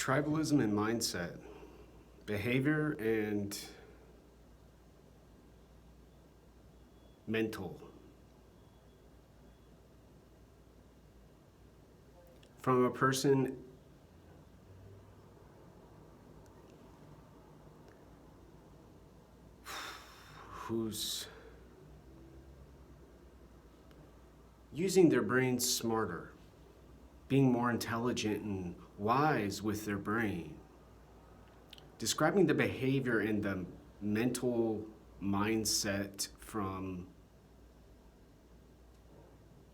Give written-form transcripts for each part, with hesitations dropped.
Tribalism and Mindset, Behavior and Mental. From a person who's using their brain smarter, being more intelligent and wise with their brain, describing the behavior and the mental mindset from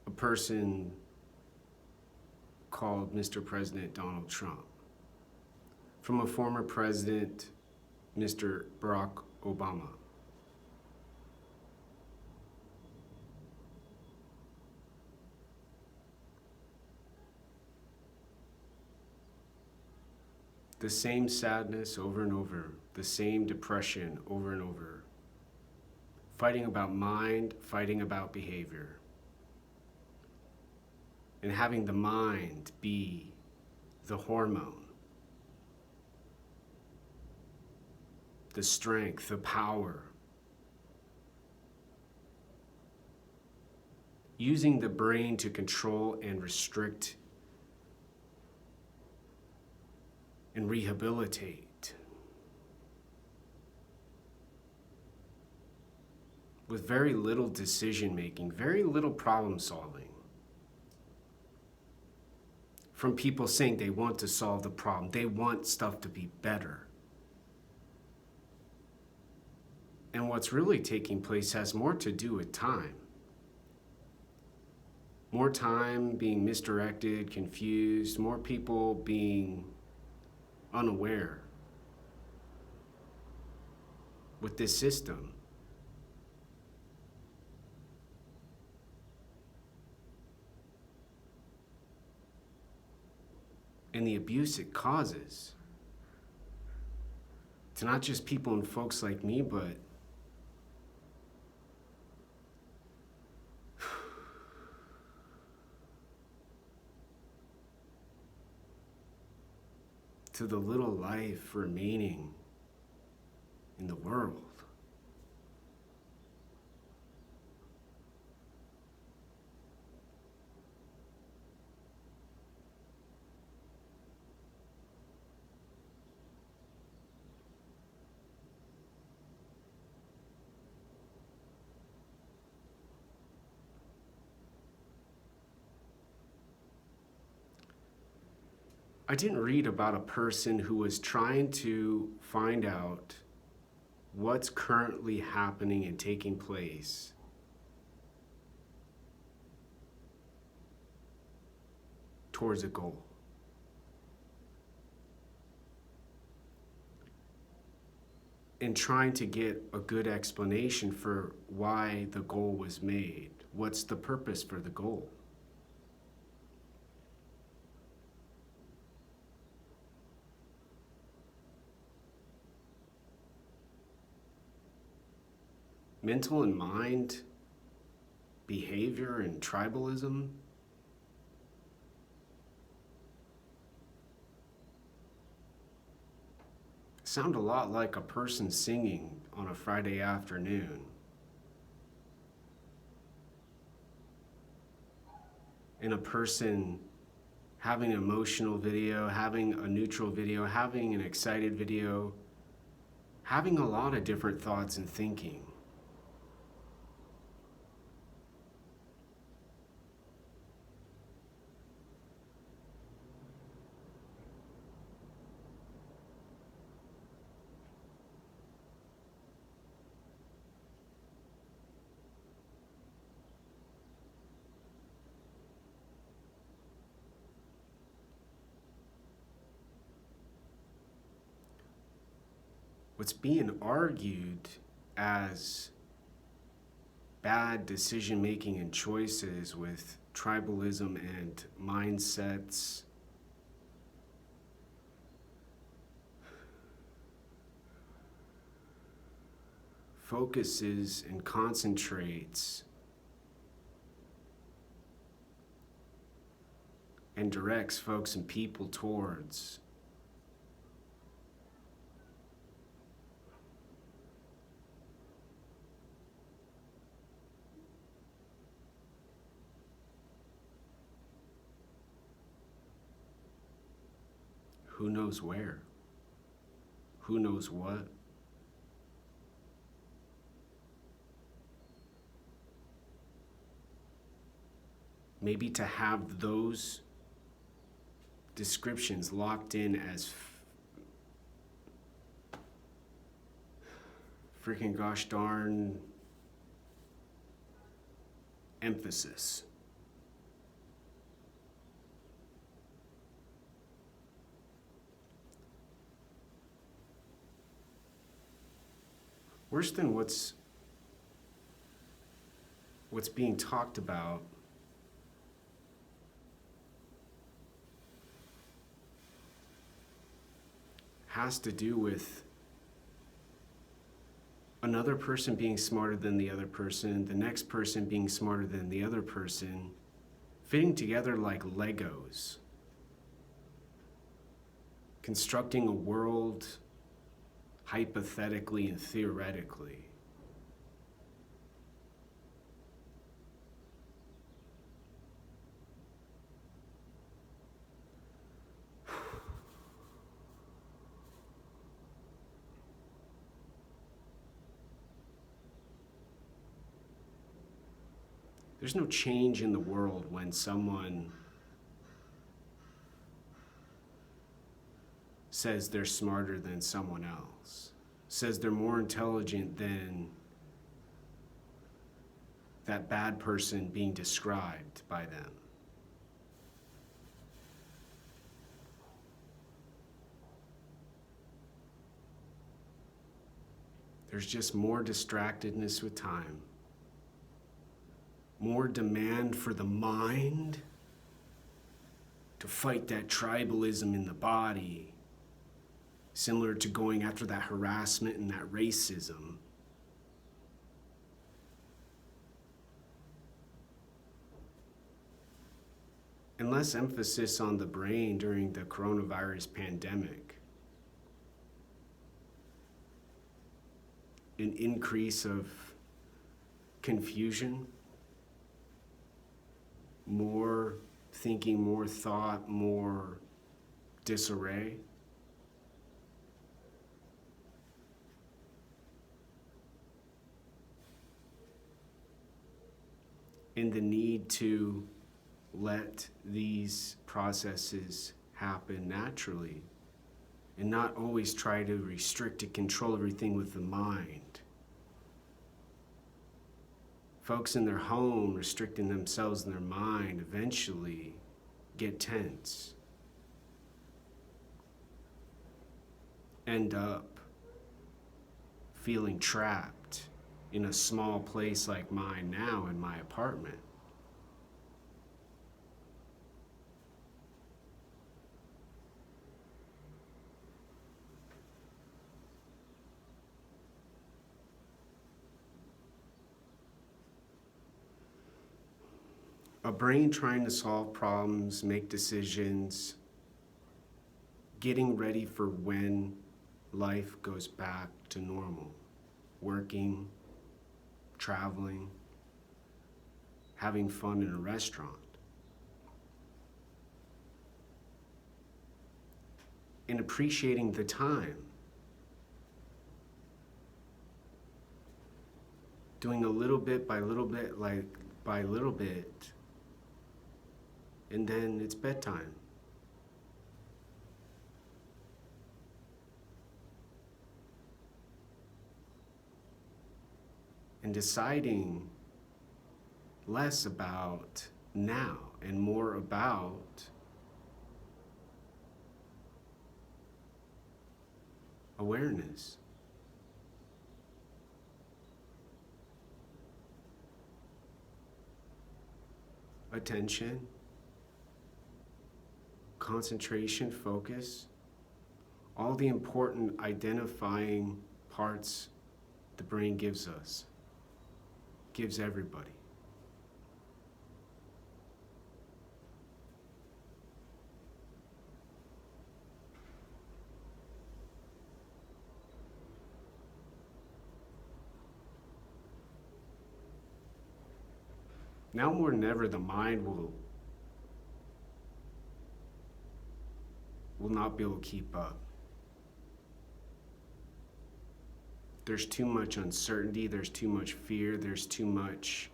a person called Mr. President Donald Trump, from a former president, Mr. Barack Obama. The same sadness over and over, the same depression over and over. Fighting about mind, fighting about behavior. And having the mind be the hormone, the strength, the power. Using the brain to control and restrict and rehabilitate with very little decision making, very little problem solving. From people saying they want to solve the problem, they want stuff to be better. And what's really taking place has more to do with time. More time being misdirected, confused, more people being unaware with this system. And the abuse it causes to not just people and folks like me, but to the little life remaining in the world. I didn't read about a person who was trying to find out what's currently happening and taking place towards a goal. And trying to get a good explanation for why the goal was made. What's the purpose for the goal? Mental and mind, behavior and tribalism. Sound a lot like a person singing on a Friday afternoon. And a person having an emotional video, having a neutral video, having an excited video, having a lot of different thoughts and thinking. What's being argued as bad decision making and choices with tribalism and mindsets focuses and concentrates and directs folks and people towards Who knows where? Who knows what? Maybe to have those descriptions locked in as freaking gosh darn emphasis. Worse than what's being talked about has to do with another person being smarter than the other person, the next person being smarter than the other person, fitting together like Legos, constructing a world hypothetically and theoretically. There's no change in the world when someone says they're smarter than someone else, says they're more intelligent than that bad person being described by them. There's just more distractedness with time, more demand for the mind to fight that tribalism in the body, similar to going after that harassment and that racism. And less emphasis on the brain during the coronavirus pandemic. An increase of confusion, more thinking, more thought, more disarray. And the need to let these processes happen naturally and not always try to restrict and control everything with the mind. Folks in their home restricting themselves in their mind eventually get tense, end up feeling trapped in a small place like mine now in my apartment. A brain trying to solve problems, make decisions, getting ready for when life goes back to normal. Working, traveling, having fun in a restaurant. And appreciating the time. Doing a little bit by little bit, by little bit, and then it's bedtime. And deciding less about now and more about awareness. Attention, concentration, focus, all the important identifying parts the brain gives us, gives everybody. Now more than ever, the mind will will not be able to keep up. There's too much uncertainty, there's too much fear, there's too much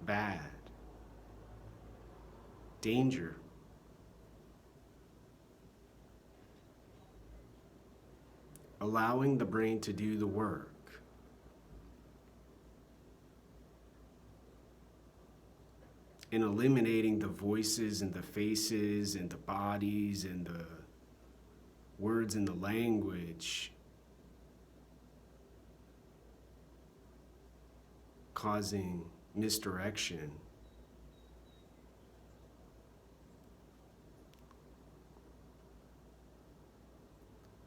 bad, danger. Allowing the brain to do the work. And eliminating the voices and the faces and the bodies and the words and the language causing misdirection.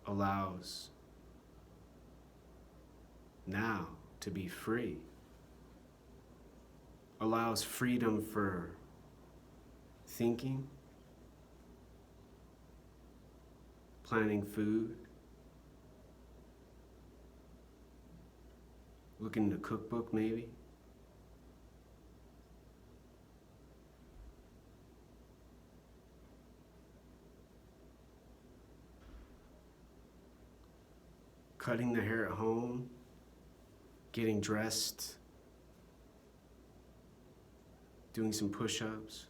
Allows now to be free. Allows freedom for thinking, planning food, looking in the cookbook maybe. Cutting the hair at home, getting dressed, doing some push-ups.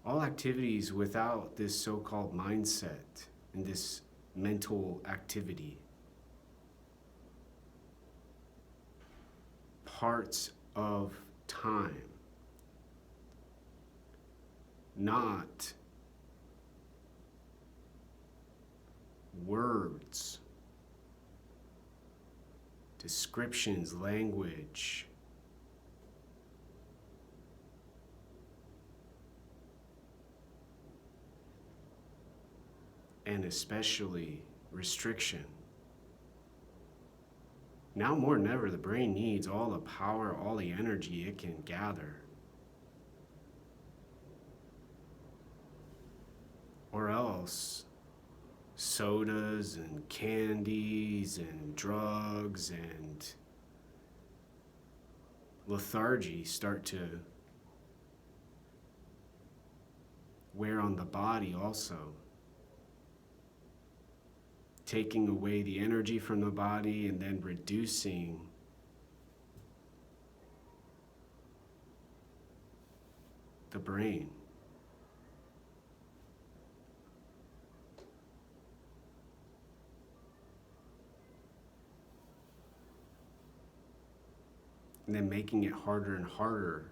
All activities without this so-called mindset and this mental activity. Parts of time, not words, descriptions, language. And especially restriction. Now more than ever, the brain needs all the power, all the energy it can gather. Or else, sodas and candies and drugs and lethargy start to wear on the body also. Taking away the energy from the body and then reducing the brain. And then making it harder and harder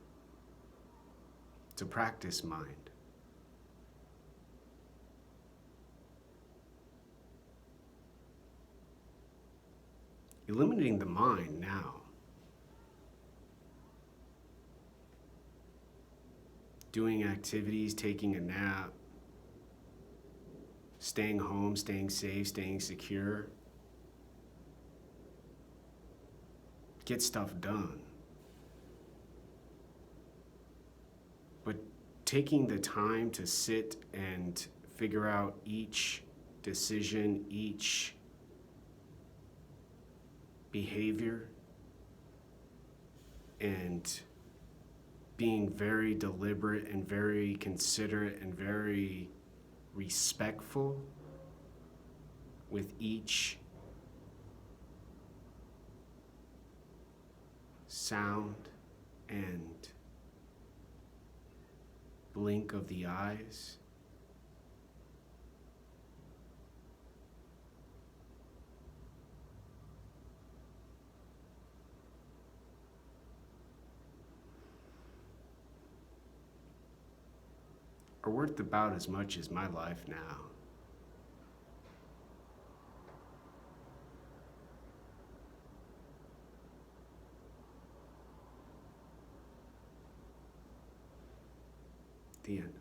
to practice mind. Eliminating the mind now. Doing activities, taking a nap, staying home, staying safe, staying secure. Get stuff done. But taking the time to sit and figure out each decision, each behavior, and being very deliberate and very considerate and very respectful with each sound and blink of the eyes. Are worth about as much as my life now. The end.